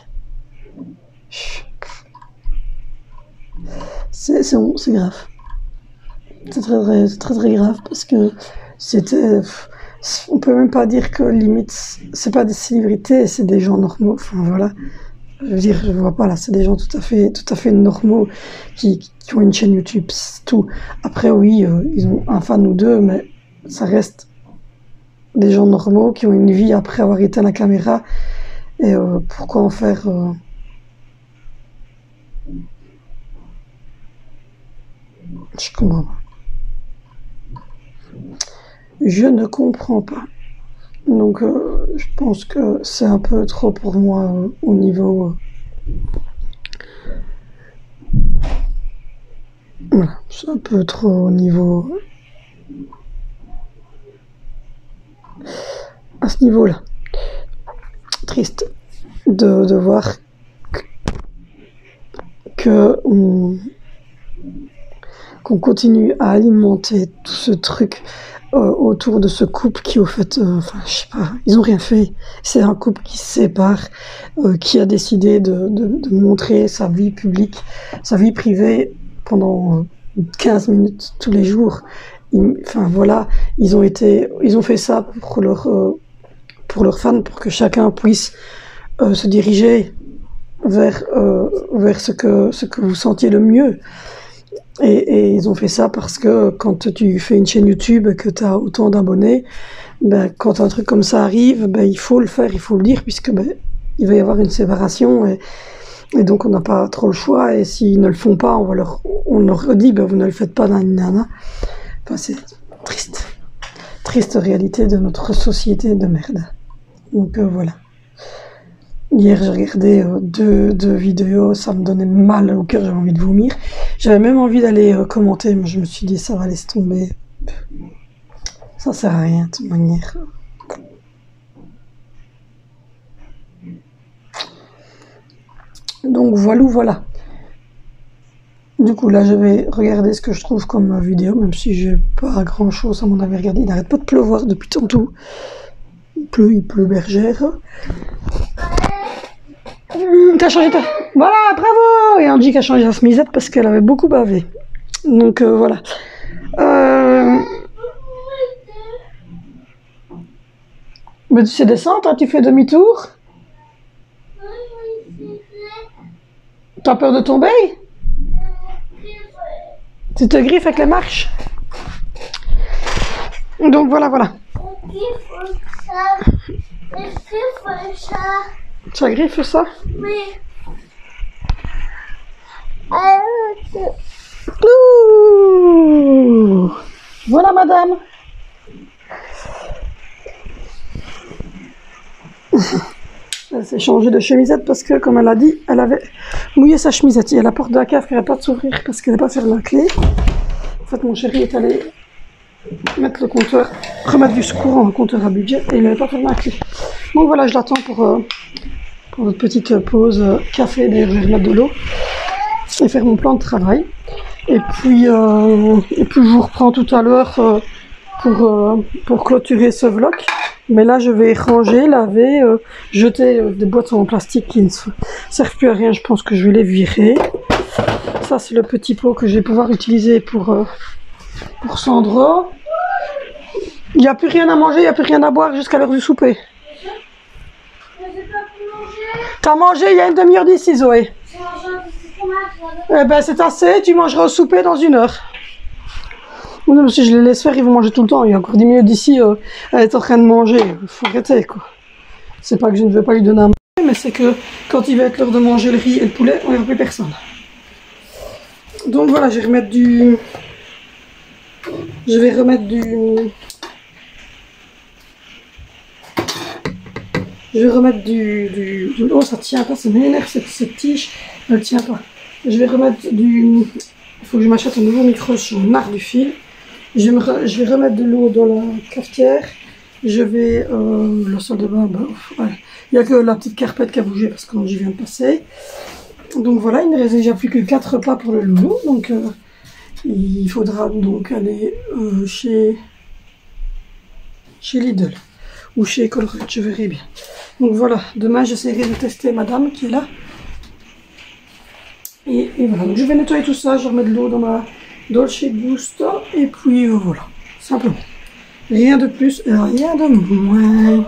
C'est grave. C'est très grave parce que c'était... On peut même pas dire que limite, c'est pas des célébrités, c'est des gens normaux. Enfin voilà. Je veux dire, je vois pas là, c'est des gens tout à fait normaux qui ont une chaîne YouTube, c'est tout. Après oui, ils ont un fan ou deux, mais ça reste des gens normaux qui ont une vie après avoir éteint la caméra. Et pourquoi en faire je comprends pas. Je ne comprends pas. Donc je pense que c'est un peu trop pour moi au niveau... voilà, c'est un peu trop au niveau... à ce niveau-là. Triste de voir qu'on continue à alimenter tout ce truc autour de ce couple qui, au fait, enfin, je sais pas, ils ont rien fait. C'est un couple qui se sépare, qui a décidé de montrer sa vie publique, sa vie privée pendant 15 minutes tous les jours. Enfin voilà, ils ont fait ça pour leurs fans, pour que chacun puisse se diriger vers ce que vous sentiez le mieux. Et ils ont fait ça parce que quand tu fais une chaîne YouTube et que tu as autant d'abonnés, ben, quand un truc comme ça arrive, ben, il faut le faire, il faut le dire, puisque ben, il va y avoir une séparation et donc on n'a pas trop le choix. Et s'ils ne le font pas, on leur dit ben, vous ne le faites pas, nanana. Enfin, c'est triste. Triste réalité de notre société de merde. Donc voilà. Hier, j'ai regardé deux vidéos, ça me donnait mal au cœur, j'avais envie de vomir. J'avais même envie d'aller commenter, mais je me suis dit, ça va, laisse tomber. Ça sert à rien, de toute manière. Donc voilà. Du coup, là, je vais regarder ce que je trouve comme vidéo, même si j'ai pas grand chose à mon avis. Regardez, il n'arrête pas de pleuvoir depuis tantôt. Il pleut bergère. T'as changé ta... Voilà, bravo! Et Angie qui a changé sa chemisette parce qu'elle avait beaucoup bavé. Donc, voilà. Mais tu sais descendre, hein, tu fais demi-tour? T'as peur de tomber? Tu te griffes avec les marches? Donc voilà, voilà. Ça griffe ça? Oui. Ouh. Voilà madame. Elle s'est changée de chemisette parce que, comme elle a dit, elle avait mouillé sa chemisette. Il y a la porte de la cave qui n'arrête pas de s'ouvrir parce qu'elle n'a pas fermé la clé. En fait, mon chéri est allé mettre le compteur, remettre du courant au compteur à budget et il n'avait pas fermé la clé. Donc voilà, je l'attends pour notre petite pause café. D'ailleurs, je vais remettre de l'eau et faire mon plan de travail. Et puis je vous reprends tout à l'heure pour clôturer ce vlog. Mais là, je vais ranger, laver, jeter des boîtes en plastique qui ne servent plus à rien. Je pense que je vais les virer. Ça, c'est le petit pot que je vais pouvoir utiliser pour Sandro. Il n'y a plus rien à manger, il n'y a plus rien à boire jusqu'à l'heure du souper. T'as mangé il y a une demi-heure d'ici, Zoé. Eh ben, c'est assez, tu mangeras au souper dans 1 heure. Non, si je les laisse faire, ils vont manger tout le temps. Il y a encore 10 minutes d'ici, elle est en train de manger. Il faut arrêter, quoi. C'est pas que je ne vais pas lui donner à manger, mais c'est que quand il va être l'heure de manger le riz et le poulet, on n'y aura plus personne. Donc voilà, je vais remettre du... Oh, ça tient pas, ça m'énerve cette tige. Elle tient pas. Je vais remettre du... Il faut que je m'achète un nouveau micro, j'en ai marre du fil. Je vais remettre de l'eau dans la cafetière. Je vais... le sol de bain, bah, ouais. Il n'y a que la petite carpette qui a bougé parce que j'y viens de passer. Donc voilà, il ne reste déjà plus que 4 repas pour le loulou. Donc il faudra donc aller chez Lidl ou chez Colruyt, je verrai bien. Donc voilà, demain j'essaierai de tester madame qui est là. Et voilà, donc je vais nettoyer tout ça, je remets de l'eau dans ma Dolce Gusto et puis voilà, simplement. Rien de plus, rien de moins.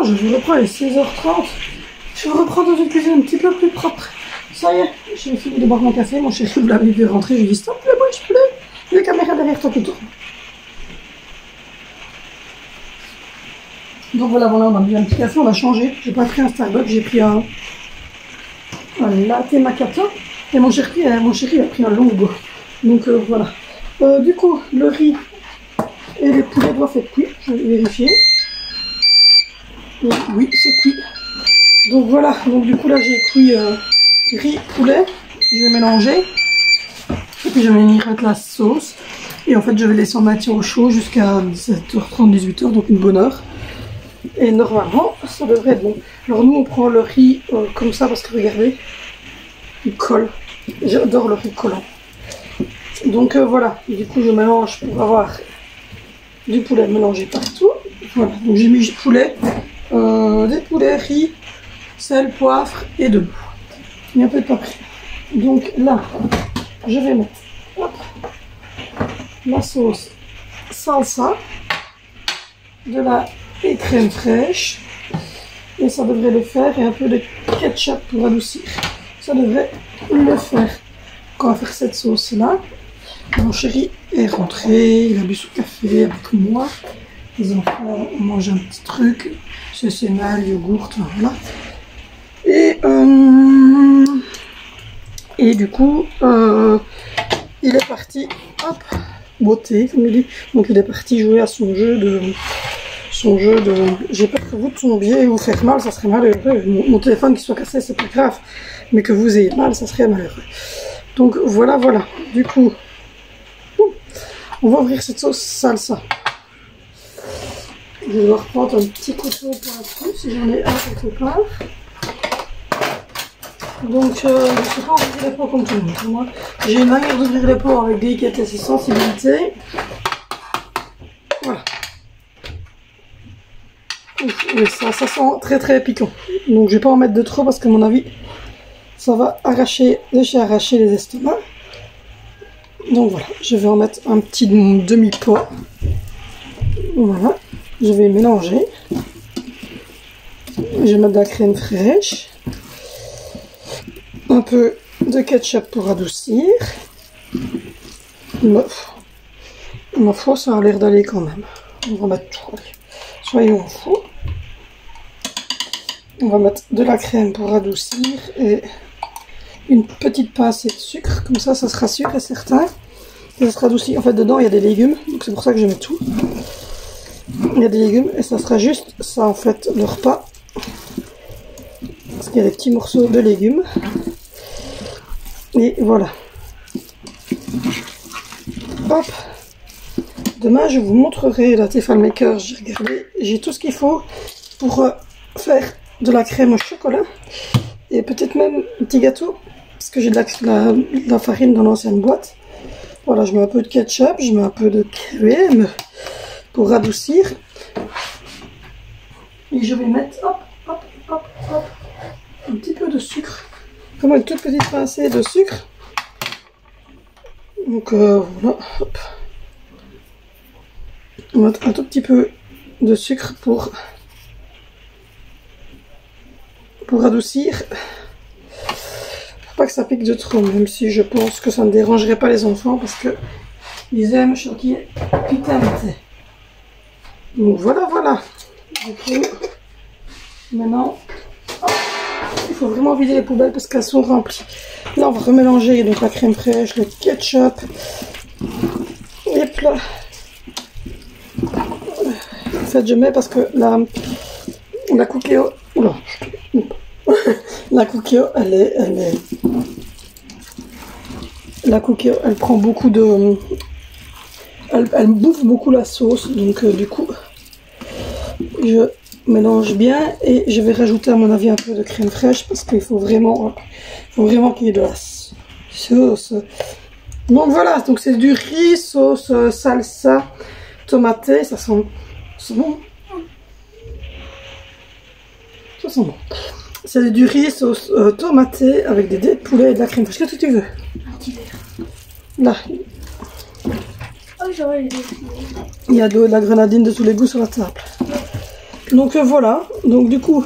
bon, je vous reprends, il est 6h30. Je vous reprends dans une cuisine un petit peu plus propre. Ça y est, j'ai fini de boire mon café. Mon chéri vous l'avez vu rentrer, je lui dis stop, le bouge plus. Les caméras derrière toi qui tournent. Donc voilà, on a bu un petit café, on a changé. J'ai pas pris un Starbucks, j'ai pris un latte macchiato. Et mon chéri a pris un longo. Donc voilà. Du coup, le riz et les poulets doivent être cuits. Je vais vérifier. Oui, c'est cuit. Donc voilà. Donc du coup là j'ai cuit riz, poulet. Je vais mélanger. Et puis je vais venir mettre la sauce. Et en fait je vais laisser en matière au chaud jusqu'à 17h30, 18h, donc une bonne heure. Et normalement ça devrait être bon. Alors nous on prend le riz comme ça parce que regardez, il colle. J'adore le riz collant. Donc voilà, du coup je mélange pour avoir du poulet mélangé partout. Voilà, donc j'ai mis du poulet, des poulets, riz, sel, poivre et de l'eau. Et un peu de paprika. Donc là, je vais mettre hop, la sauce salsa, de la crème fraîche, et ça devrait le faire, et un peu de ketchup pour adoucir. Ça devrait le faire. On va faire cette sauce là. Mon chéri est rentré, il a bu son café avec moi. Les enfants ont mangé un petit truc, c'est céréales, yogourt, voilà. Et du coup, il est parti, hop, beauté, comme il dit. Donc il est parti jouer à son jeu de... J'ai peur que vous tombiez et vous faire mal, ça serait malheureux. Mon téléphone qui soit cassé, c'est pas grave. Mais que vous ayez mal, ça serait malheureux. Donc voilà, voilà. Du coup, on va ouvrir cette sauce salsa. Je vais reprendre un petit couteau pointu, si j'en ai un quelque part. Donc, je ne sais pas ouvrir les pots comme tout le monde. Moi, j'ai une manière d'ouvrir les pots avec délicatesse et sensibilité. Voilà. Et ça sent très très piquant. Donc, je ne vais pas en mettre de trop parce qu'à mon avis, ça va arracher les estomacs. Donc voilà, je vais en mettre un petit demi-pot. Voilà, je vais mélanger. Je vais mettre de la crème fraîche. Un peu de ketchup pour adoucir. Ma foi, ça a l'air d'aller quand même. On va mettre tout. Soyons fous. On va mettre de la crème pour adoucir et une petite pincée de sucre. Comme ça, ça sera sûr et certain. Et ça sera adouci. En fait, dedans, il y a des légumes. Donc, c'est pour ça que je mets tout. Il y a des légumes et ça sera juste ça, en fait, le repas. Parce qu'il y a des petits morceaux de légumes. Et voilà. Hop. Demain, je vous montrerai la Tefal Maker. J'ai regardé. J'ai tout ce qu'il faut pour faire de la crème au chocolat. Et peut-être même un petit gâteau. Parce que j'ai de la farine dans l'ancienne boîte. Voilà, je mets un peu de ketchup. Je mets un peu de crème pour adoucir. Et je vais mettre, hop, hop, hop, hop, un petit peu de sucre. Comme une toute petite pincée de sucre. Donc voilà, hop. On va mettre un tout petit peu de sucre pour adoucir. Faut pas que ça pique de trop, même si je pense que ça ne dérangerait pas les enfants parce que ils aiment choquer putain de thé. Donc voilà, voilà. Du coup, maintenant, hop, il faut vraiment vider les poubelles parce qu'elles sont remplies. Là, on va remélanger donc la crème fraîche, le ketchup. Et là. En fait, je mets parce que la Cookéo, oula, la Cookéo, la Cookéo, elle prend beaucoup de, elle bouffe beaucoup la sauce, donc du coup, je mélange bien et je vais rajouter à mon avis un peu de crème fraîche parce qu'il faut vraiment qu'il y ait de la sauce. Donc voilà, donc c'est du riz, sauce salsa, tomaté, ça sent bon. Ça sent bon. C'est du riz, sauce tomaté avec des dés de poulet et de la crème fraîche. Qu'est-ce que tu veux? Un petit verre. Là. Oh, j'aurais les deux. Il y a de la grenadine de tous les goûts sur la table. Donc voilà, donc du coup,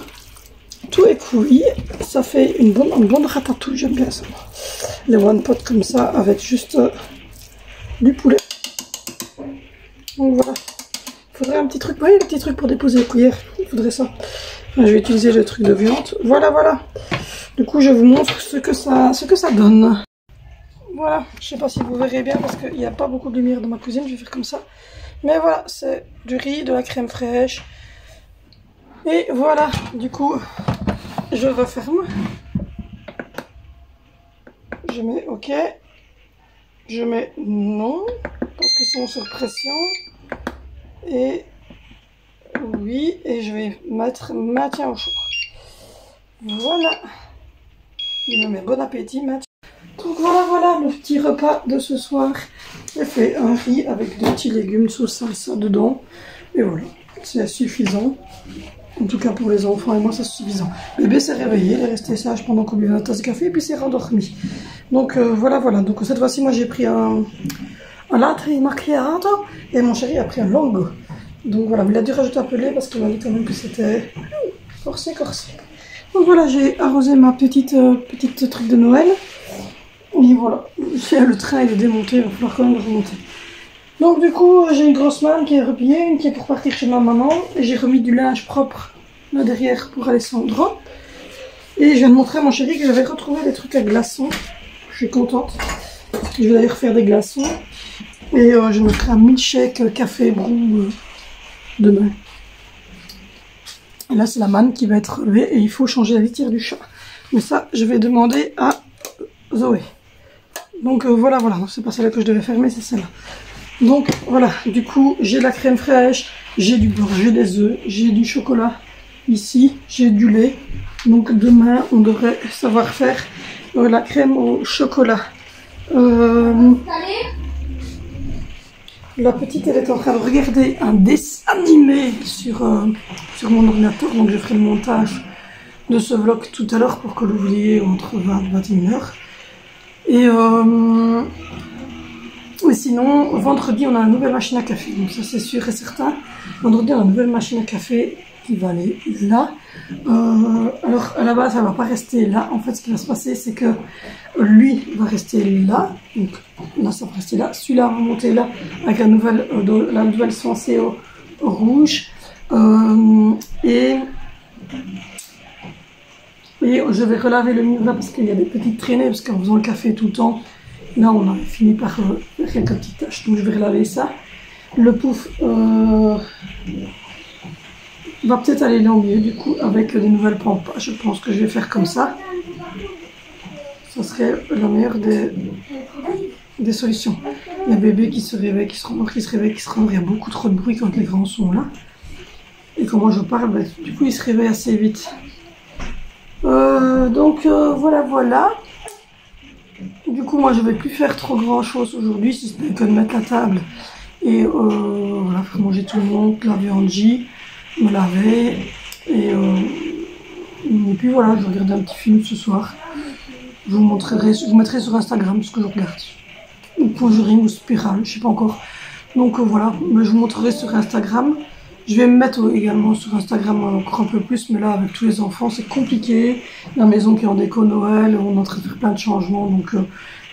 tout est cuit. Ça fait une bonne ratatouille, j'aime bien ça. Les one pot comme ça, avec juste du poulet. Donc voilà. Il faudrait un petit truc, oui, le petit truc pour déposer les cuillères. Il faudrait ça. Enfin, je vais utiliser le truc de viande. Voilà, voilà. Du coup, je vous montre ce que ça donne. Voilà, je sais pas si vous verrez bien parce qu'il n'y a pas beaucoup de lumière dans ma cuisine, je vais faire comme ça. Mais voilà, c'est du riz, de la crème fraîche. Et voilà, du coup, je referme. Je mets OK. Je mets non, parce qu'ils sont sur pression. Et oui, et je vais mettre maintien au chaud. Voilà. Il me met bon appétit, Mathieu. Donc voilà le petit repas de ce soir. J'ai fait un riz avec des petits légumes sauce salsa dedans. Et voilà, c'est suffisant. En tout cas pour les enfants et moi c'est suffisant. Bébé s'est réveillé, il est resté sage pendant qu'on buvait une tasse de café et puis s'est rendormi. Donc voilà. Donc cette fois-ci moi j'ai pris un latte macchiato et mon chéri a pris un longo. Donc voilà, mais il a dû rajouter un peu de lait parce qu'il m'a dit quand même que c'était corsé. Donc voilà, j'ai arrosé ma petite truc de Noël. Et voilà, le train il est démonté, il va falloir quand même le remonter. Donc du coup, j'ai une grosse malle qui est repliée, une qui est pour partir chez ma maman. Et j'ai remis du linge propre là derrière pour Alessandro. Et je viens de montrer à mon chéri que j'avais retrouvé des trucs à glaçons. Je suis contente. Je vais d'ailleurs faire des glaçons. Et je me ferai un milkshake café brou demain. Et là, c'est la manne qui va être relevée et il faut changer la litière du chat. Mais ça, je vais demander à Zoé. Donc voilà, c'est pas celle-là que je devais fermer, c'est celle-là. Donc voilà, du coup, j'ai la crème fraîche, j'ai du beurre, j'ai des œufs, j'ai du chocolat ici, j'ai du lait. Donc demain, on devrait savoir faire la crème au chocolat. La petite, elle est en train de regarder un dessin animé sur mon ordinateur. Donc je ferai le montage de ce vlog tout à l'heure pour que vous voyez entre 20 et 21h. Et sinon, vendredi, on a une nouvelle machine à café. Donc ça, c'est sûr et certain. Vendredi, on a une nouvelle machine à café qui va aller là. Alors, à la base, elle ne va pas rester là. En fait, ce qui va se passer, c'est que lui va rester là. Donc là, ça va rester là. Celui-là va monter là avec la nouvelle Senseo rouge. Et je vais relaver le mur là parce qu'il y a des petites traînées. Parce qu'en faisant le café tout le temps, là, on a fini par faire quelques petites taches. Donc, je vais relaver ça. Le pouf va peut-être aller là au milieu du coup avec des nouvelles pompes. Je pense que je vais faire comme ça. Ça serait la meilleure des solutions. Il y a bébé qui se réveille, qui se rendort, qui se réveille, qui se rendort. Il y a beaucoup trop de bruit quand les grands sont là. Et quand moi je parle, bah, du coup il se réveille assez vite. Donc voilà. Du coup moi je vais plus faire trop grand chose aujourd'hui, si ce n'est que de mettre la table. Et voilà, faire manger tout le monde, laver Angie, me laver. Et puis voilà, je regarde un petit film ce soir. Je vous mettrai sur Instagram ce que je regarde. Conjuring ou Spirale, je sais pas encore. Donc voilà, mais je vous montrerai sur Instagram. Je vais me mettre également sur Instagram encore un peu plus, mais là avec tous les enfants c'est compliqué. La maison qui est en déco Noël, on est en train de faire plein de changements, donc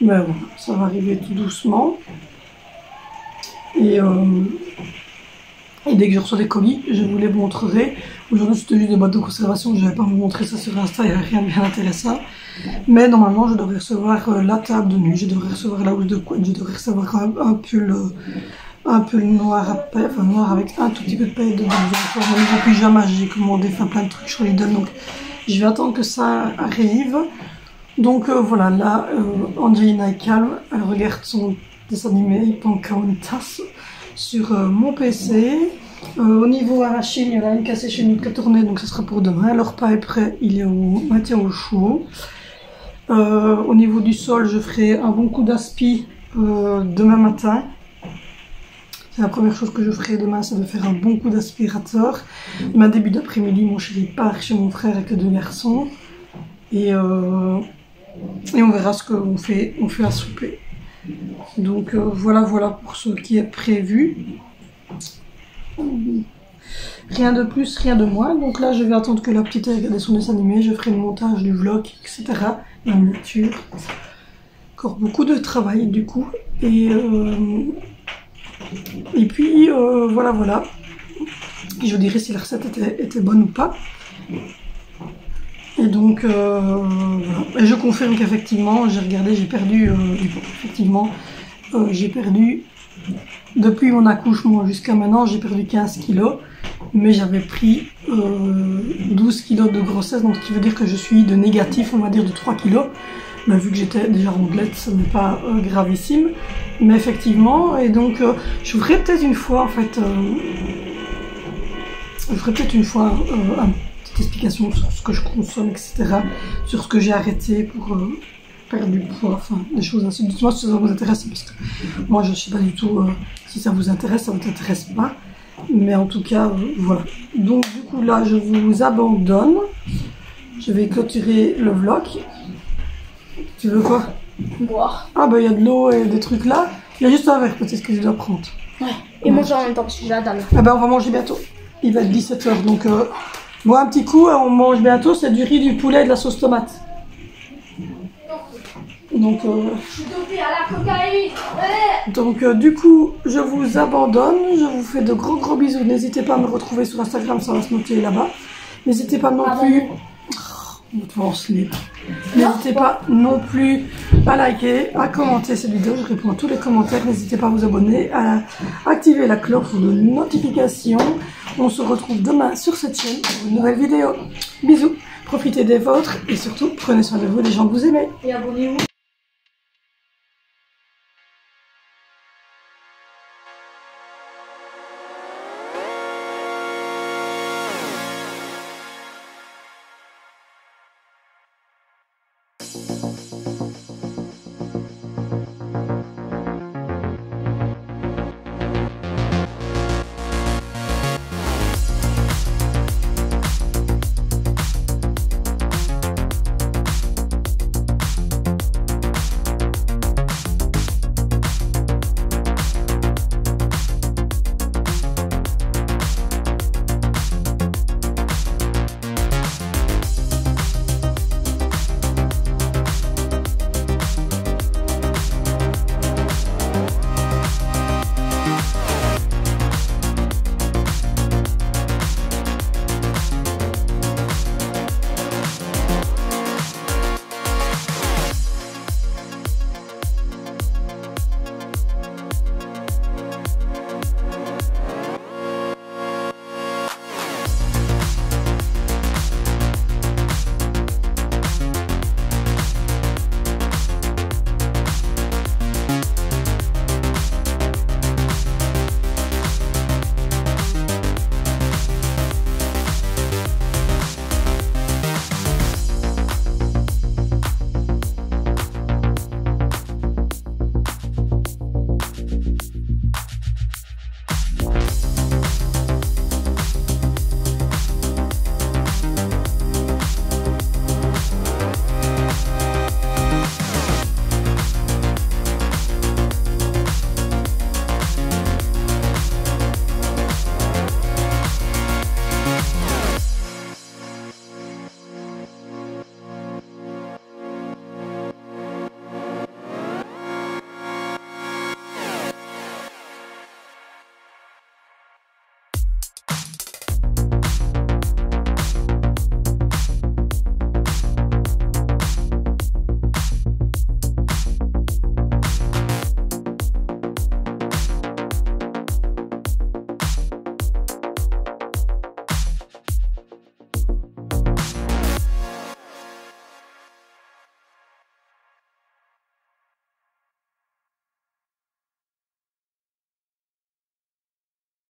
mais bon, ça va arriver tout doucement. Et dès que je reçois des colis, je vous les montrerai. Aujourd'hui c'était juste des boîtes de conservation, je ne vais pas vous montrer ça sur Insta, il n'y a rien de bien intéressant. Mais normalement je devrais recevoir la table de nuit, je devrais recevoir la housse de couette, je devrais recevoir un pull noir, noir avec un tout petit peu de paillettes dedans. Au niveau pyjama, j'ai commandé plein de trucs sur Lidl, donc je vais attendre que ça arrive. Donc voilà, là Angelina est calme, elle regarde son dessin animé Pocahontas sur mon PC. Au niveau arraché, il y en a une cassée chez nous qui a tourné, donc ça sera pour demain. Le repas est prêt, il est maintien au chaud. Au niveau du sol, je ferai un bon coup d'aspi demain matin. C'est la première chose que je ferai demain, c'est de faire un bon coup d'aspirateur. Demain début d'après-midi, mon chéri part chez mon frère avec 2 garçons. Et on verra ce qu'on fait à souper. Donc voilà pour ce qui est prévu. Rien de plus, rien de moins. Donc là, je vais attendre que la petite ait regardé son dessin animé. Je ferai le montage du vlog, etc. La miniature. Encore beaucoup de travail du coup. Et puis voilà. Et je vous dirai si la recette était bonne ou pas. Et donc voilà. Et je confirme qu'effectivement, j'ai regardé, j'ai perdu j'ai perdu depuis mon accouchement jusqu'à maintenant, j'ai perdu 15 kilos. Mais j'avais pris 12 kilos de grossesse, donc ce qui veut dire que je suis de négatif, on va dire de 3 kilos. Mais vu que j'étais déjà rondelette, ce n'est pas gravissime. Mais effectivement, et donc je ferai peut-être une fois en fait, une petite explication sur ce que je consomme, etc. Sur ce que j'ai arrêté pour perdre du poids, enfin des choses ainsi. Dites-moi si ça vous intéresse, parce que moi je ne sais pas du tout si ça vous intéresse, ça vous intéresse pas. Mais en tout cas, voilà. Donc du coup là, je vous abandonne. Je vais clôturer le vlog. Tu veux quoi? Boire. Ah bah il y a de l'eau et des trucs là. Il y a juste un verre peut-être que je dois prendre. Ouais. Et manger en même temps parce que j'ai la dalle. Ah bah on va manger bientôt. Il va être 17 h, donc bon, un petit coup, on mange bientôt. C'est du riz, du poulet et de la sauce tomate. Donc je suis dopée à la cocaïne. Ouais. Donc du coup, je vous abandonne. Je vous fais de gros bisous. N'hésitez pas à me retrouver sur Instagram, ça va se noter là-bas. N'hésitez pas non plus... N'hésitez pas non plus à liker, à commenter cette vidéo. Je réponds à tous les commentaires. N'hésitez pas à vous abonner, à activer la cloche de notification. On se retrouve demain sur cette chaîne pour une nouvelle vidéo. Bisous, profitez des vôtres et surtout prenez soin de vous, des gens que vous aimez. Et abonnez-vous.